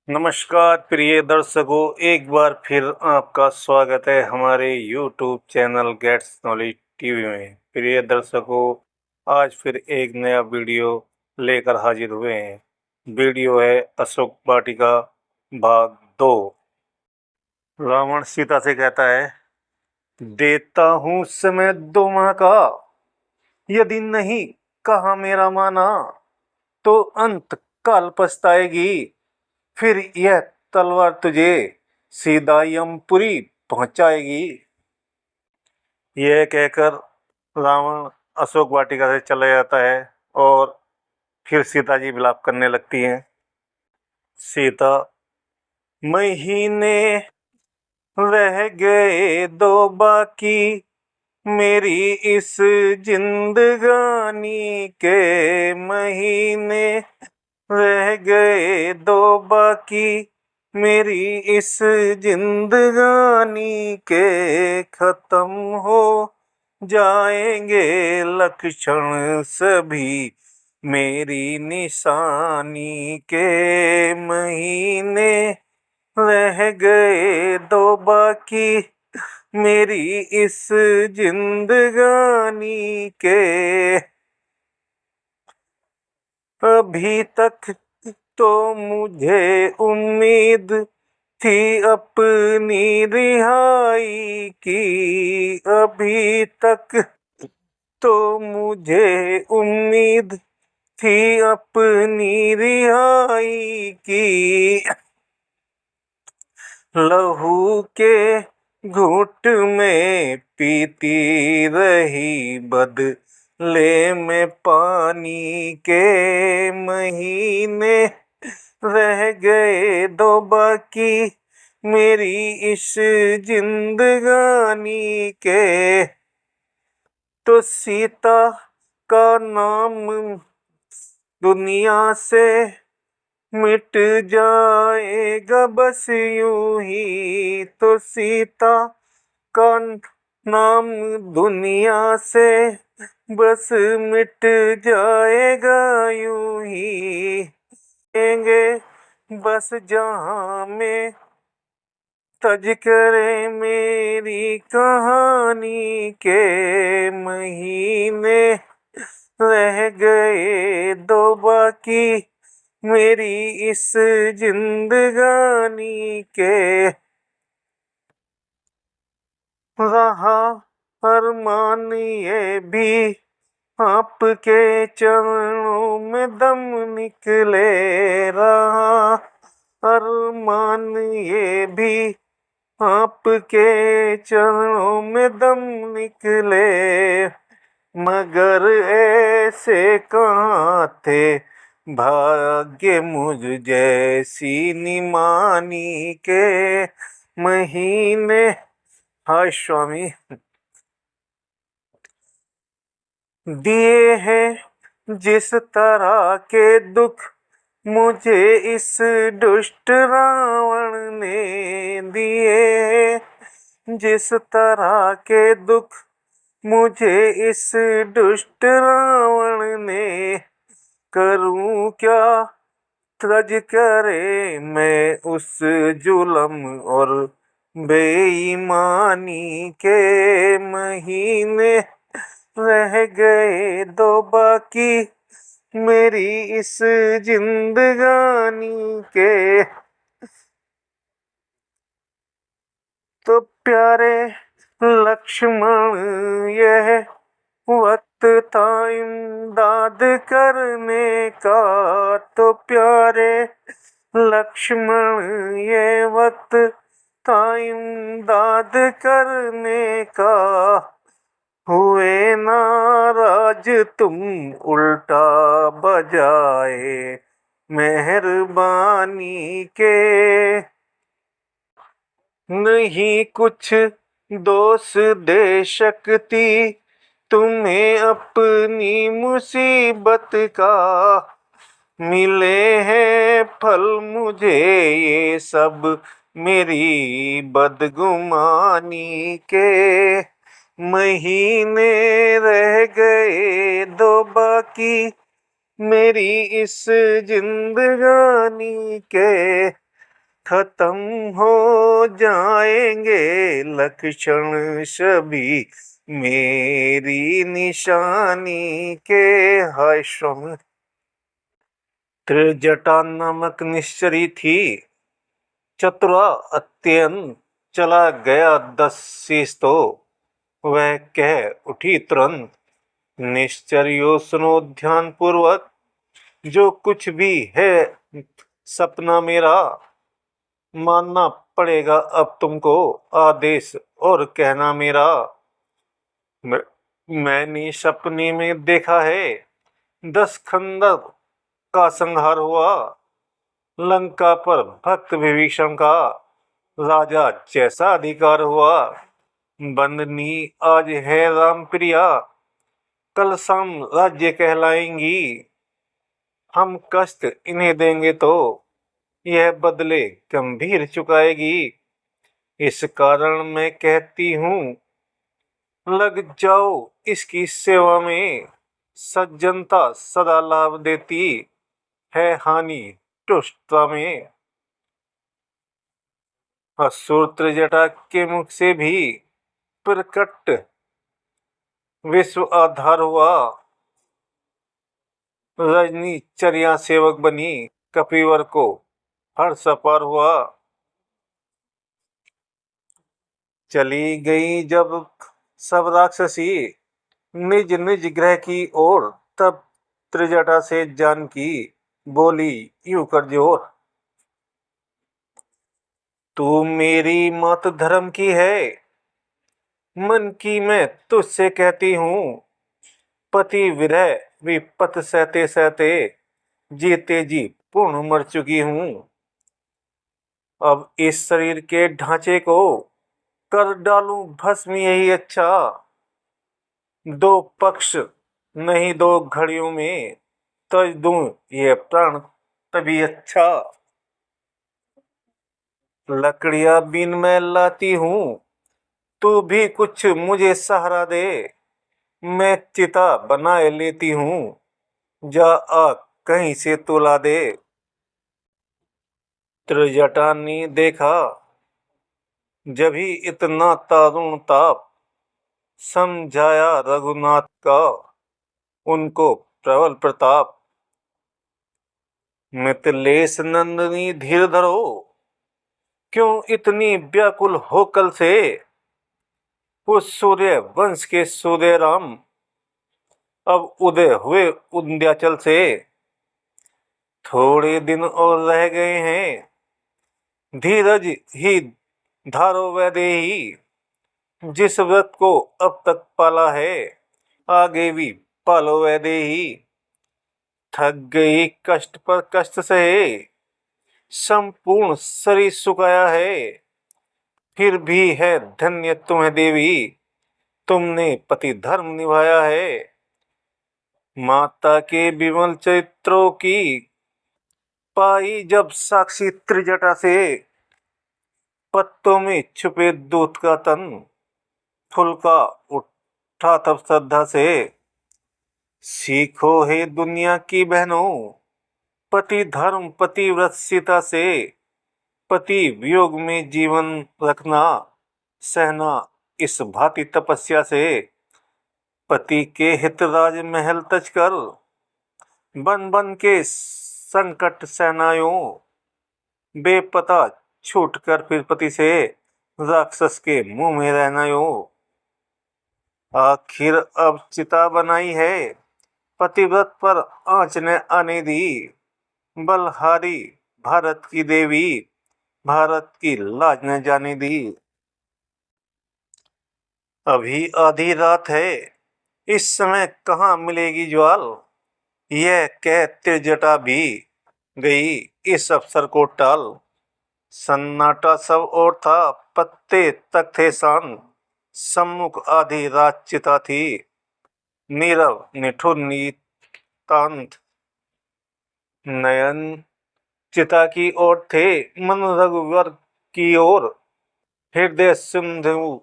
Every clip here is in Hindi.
नमस्कार प्रिय दर्शकों, एक बार फिर आपका स्वागत है हमारे YouTube channel Gates Knowledge TV में। प्रिय दर्शकों, आज फिर एक नया वीडियो लेकर हाजिर हुए हैं। वीडियो है अशोक वाटिका भाग 2। रावण सीता से कहता है, देता हूँ समय 2 माह का, यदि नहीं कहा मेरा माना तो अंत काल पछताएगी। फिर यह तलवार तुझे सीधा यमपुरी पहुंचाएगी। यह कहकर रावण अशोक वाटिका से चला जाता है और फिर सीता जी विलाप करने लगती हैं। सीता, महीने रह गए 2 बाकी, मेरी इस जिंदगानी के महीने रह गए 2 बाकी, मेरी इस जिंदगानी के खत्म हो जाएंगे लक्षण सभी, मेरी निशानी के महीने रह गए 2 बाकी, मेरी इस जिंदगानी के। अभी तक तो मुझे उम्मीद थी अपनी रिहाई की, अभी तक तो मुझे उम्मीद थी अपनी रिहाई की। लहू के घूंट में पीती रही बदले में पानी के महीने रह गए 2 बाकी, मेरी इस जिंदगानी के। तो सीता का नाम दुनिया से मिट जाएगा बस यूं ही, तो सीता का नाम दुनिया से बस मिट जाएगा यूं ही। रहेंगे बस जहां में तज करे मेरी कहानी के महीने रह गए 2 बाकी, मेरी इस जिंदगानी के। रहा अरमान ये भी आपके चरणों में दम निकले, रहा अरमान ये भी आपके चरणों में दम निकले, मगर ऐसे कहाँ थे भाग्य मुझ जैसी निमानी के महीने। हाय स्वामी, दिए हैं जिस तरह के दुख मुझे इस दुष्ट रावण ने दिए, जिस तरह के दुख मुझे इस दुष्ट रावण ने, करूं क्या तज करे मैं उस जुल्म और बेईमानी के महीने रह गए 2 बाकी, मेरी इस जिंदगानी के। तो प्यारे लक्ष्मण, यह वक्त था इमदाद करने का, तो प्यारे लक्ष्मण ये वक्त था इमदाद करने का, हुए नाराज तुम उल्टा बजाए मेहरबानी के। नहीं कुछ दोष दे सकती तुम्हें अपनी मुसीबत का, मिले हैं फल मुझे ये सब मेरी बदगुमानी के महीने रह गए 2 बाकी, मेरी इस जिंदगानी के। खत्म हो जाएंगे लक्षण सभी मेरी निशानी के। हाय श्रम त्रिजटा नमक निश्चरी थी, चतुरा अत्यंत चला गया 10 शीश तो। वह कह उठी तुरंत, निश्चर्यो सुनो ध्यान पूर्वक, जो कुछ भी है सपना मेरा, मानना पड़ेगा अब तुमको आदेश और कहना मेरा। मैंने सपने में देखा है 10 खंडर का संहार हुआ, लंका पर भक्त विभीषण का राजा जैसा अधिकार हुआ। बंदनी आज है राम प्रिया, कल शाम राज्य कहलाएंगी। हम कष्ट इन्हें देंगे तो यह बदले गंभीर चुकाएगी। इस कारण मैं कहती हूँ, लग जाओ इसकी सेवा में। सज्जनता सदा लाभ देती है, हानि दुष्टता में। असुर त्रिजटा के मुख से भी प्रकट विश्व आधार हुआ। रजनी चर्या सेवक बनी, कपिवर को हर्ष अपार हुआ। चली गई जब सब राक्षसी निज निज ग्रह की ओर, तब त्रिजटा से जानकी बोली यूं कर जोर, तू मेरी मात धर्म की है, मन की मैं तुझसे कहती हूँ। पति विरह विपत सहते सहते, जीते जी पूर्ण मर चुकी हूँ। अब इस शरीर के ढांचे को कर डालूं भस्म यही अच्छा। दो पक्ष नहीं दो घड़ियों में, तज दूं ये प्राण तभी अच्छा। लकड़ियां बिन मैं लाती हूँ, तू भी कुछ मुझे सहारा दे। मैं चिता बनाए लेती हूँ, जा आग कहीं से तुला दे। त्रिजटा ने देखा जभी इतना दारुण ताप, समझाया रघुनाथ का उनको प्रबल प्रताप। मिथिलेश नंदनी धीर धरो, क्यों इतनी व्याकुल हो कल से। उस सूर्य वंश के सूर्य राम अब उदय हुए विंध्याचल से। थोड़े दिन और रह गए हैं, धीरज ही धारो वैदेही। जिस व्रत को अब तक पाला है, आगे भी पालो वैदेही। थक गई कष्ट पर कष्ट सहे, संपूर्ण शरीर सुखाया है। फिर भी है धन्य तुम्हें देवी, तुमने पति धर्म निभाया है। माता के विमल चरित्रों की पाई जब साक्षी त्रिजटा से। पत्तों में छुपे दूत का तन, फुलका उठा तब श्रद्धा से। सीखो हे दुनिया की बहनों, पति धर्म पति व्रत सीता से। पति वियोग में जीवन रखना, सहना इस भांति तपस्या से। पति के हित राज महल तज कर, बन बन के संकट सहनायो। बेपता छूट कर फिर पति से, राक्षस के मुंह में रहना यो। आखिर अब चिता बनाई है, पतिव्रत पर आँच न आने दी। बलहारी भारत की देवी, भारत की लाज न जाने दी। अभी आधी रात है, इस समय कहाँ मिलेगी ज्वाल। यह कह त्रिजटा भी गई इस अवसर को टाल। सन्नाटा सब और था, पत्ते तक थे शांत। सम्मुख आधी रात चिता थी, नीरव निठुर नितांत। नयन चिता की ओर थे, मन रघुवर की ओर। हृदय सिंधु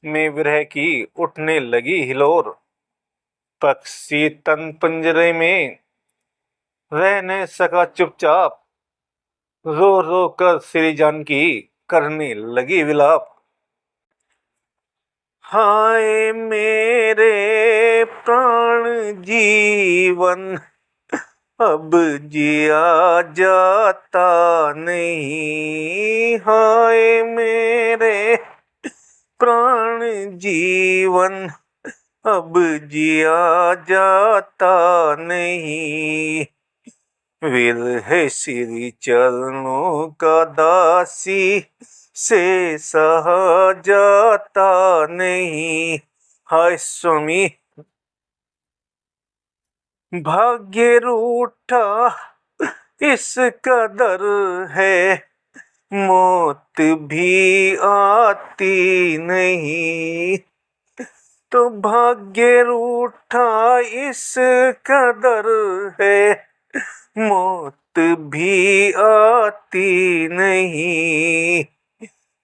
में विरह की उठने लगी हिलोर। पक्षी तन पिंजरे में रह न सका चुपचाप, रो रो कर श्री जानकी करने लगी विलाप। हाय मेरे प्राण जीवन अब जिया जाता नहीं। हाय मेरे प्राण जीवन अब जिया जाता नहीं। विरह श्री चरणों का दासी से सहा जाता नहीं। हाय स्वामी भाग्य रूठा इस कदर है मौत भी आती नहीं। तो भाग्य रूठा इस कदर है मौत भी आती नहीं।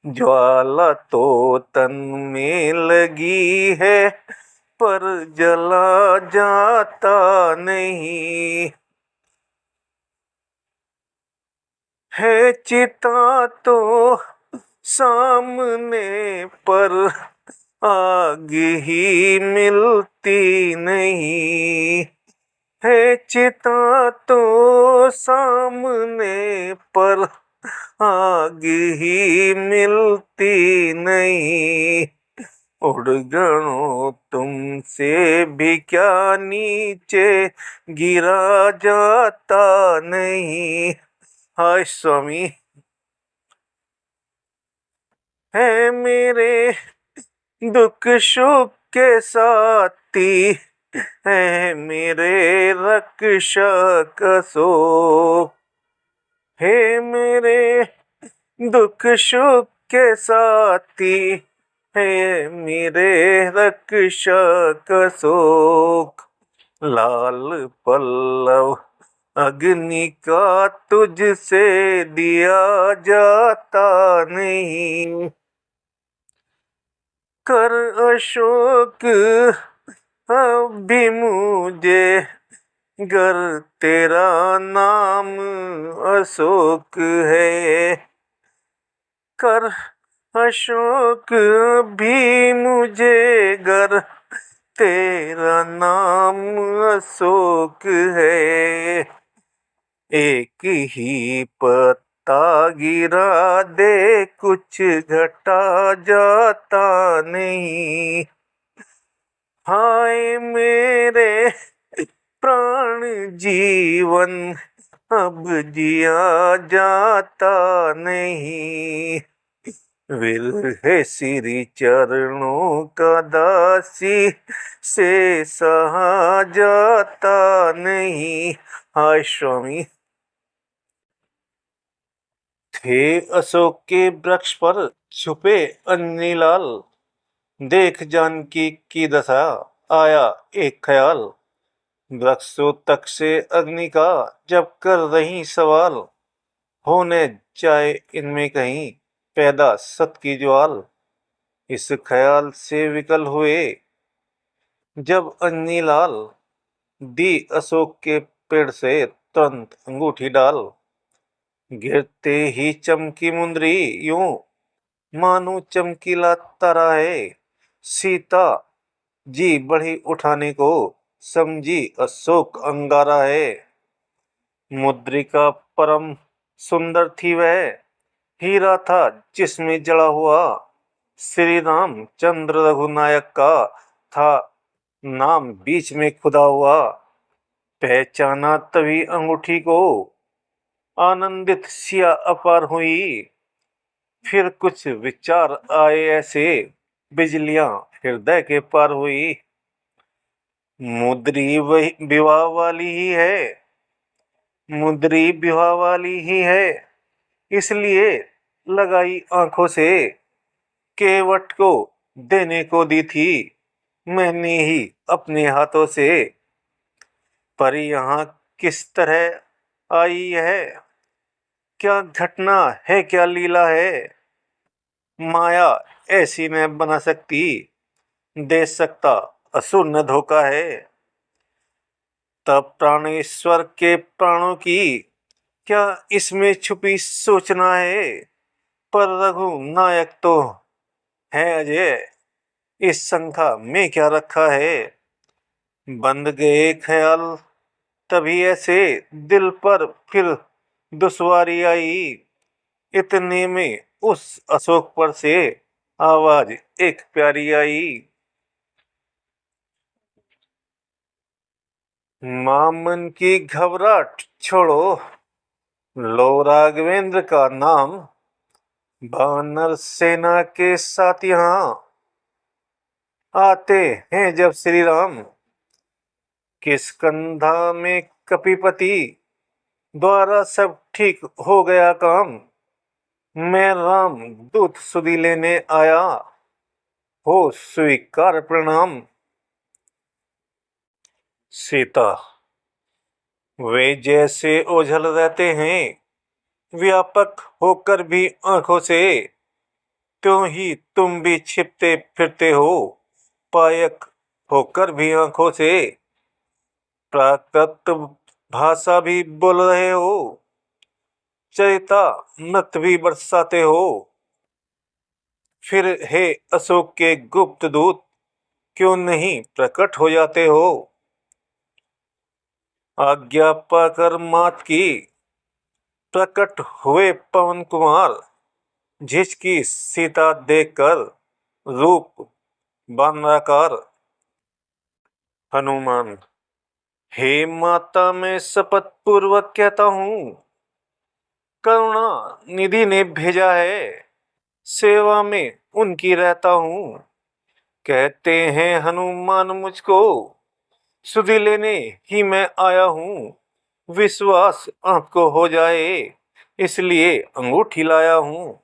ज्वाला तो तन में लगी है पर जला जाता नहीं। है चिता तो सामने पर आग ही मिलती नहीं। है चिता तो सामने पर आग ही मिलती नहीं। उड़गणों तुमसे भी क्या नीचे गिरा जाता नहीं। हाय स्वामी है मेरे दुख सुख के साथी है मेरे रक्षक शोक। हे मेरे दुख सुख के साथी है मेरे रक्षक शोक। लाल पल्लव अग्नि का तुझसे दिया जाता नहीं। कर अशोक अभी मुझे गर तेरा नाम अशोक है। कर अशोक भी मुझे गर तेरा नाम अशोक है। एक ही पत्ता गिरा दे कुछ घटा जाता नहीं। हाय मेरे प्राण जीवन अब जिया जाता नहीं। विरह श्री चरणों का दासी से सहा जाता नहीं। हाय स्वामी थे अशोक के वृक्ष पर छुपे अन्नीलाल देख जानकी की दशा आया एक ख्याल। वृक्षों तक से अग्नि का जब कर रही सवाल होने जाए इनमें कहीं पैदा सत की ज्वाल। इस ख्याल से विकल हुए जब अन्नीलाल दी अशोक के पेड़ से तुरंत अंगूठी डाल। गिरते ही चमकी मुंदरी यूं मानो चमकीला तारा है। सीता जी बढ़ी उठाने को समझी अशोक अंगारा है। मुद्रिका परम सुंदर थी वह हीरा था जिसमें जड़ा हुआ। श्री राम चंद्र रघुनायक का था नाम बीच में खुदा हुआ। पहचाना तभी अंगूठी को आनंदित सिया अपार हुई। फिर कुछ विचार आए ऐसे बिजलियां हृदय के पार हुई। मुद्री वही विवाह वाली ही है मुद्री विवाह वाली ही है इसलिए लगाई आंखों से केवट को देने को दी थी मैंने ही अपने हाथों से। पर यहाँ किस तरह आई है क्या घटना है क्या लीला है। माया ऐसी न बना सकती दे सकता असुर न धोखा है। तब प्राणेश्वर के प्राणों की क्या इसमें छुपी सूचना है? पर रघुनायक तो है अजय, इस शंखा में क्या रखा है? बंद गए ख्याल तभी ऐसे, दिल पर फिर दुश्वारी आई। इतने में उस अशोक पर से आवाज एक प्यारी आई। मां मन की घबराहट छोड़ो, लो राघवेंद्र का नाम, वानर सेना के साथ यहाँ आते हैं जब श्री राम। किष्किंधा में कपिपति द्वारा सब ठीक हो गया काम। मैं राम दूत सुधि लेने आया, हो स्वीकार प्रणाम। सीता, वे जैसे ओझल रहते हैं व्यापक होकर भी आंखों से, त्यों ही तुम भी छिपते फिरते हो पायक होकर भी आंखों से। प्राकृत भाषा भी बोल रहे हो, चरिता मत भी बरसाते हो। फिर हे अशोक के गुप्त दूत, क्यों नहीं प्रकट हो जाते हो? आज्ञा पाकर मात की प्रकट हुए पवन कुमार, झिझकी सीता देखकर रूप बानराकार। हनुमान, हे माता मैं शपथ पूर्वक कहता हूँ, करुणा निधि ने भेजा है, सेवा में उनकी रहता हूँ। कहते हैं हनुमान मुझको, सुधि लेने ही मैं आया हूँ। विश्वास आपको हो जाए, इसलिए अंगूठी लाया हूँ।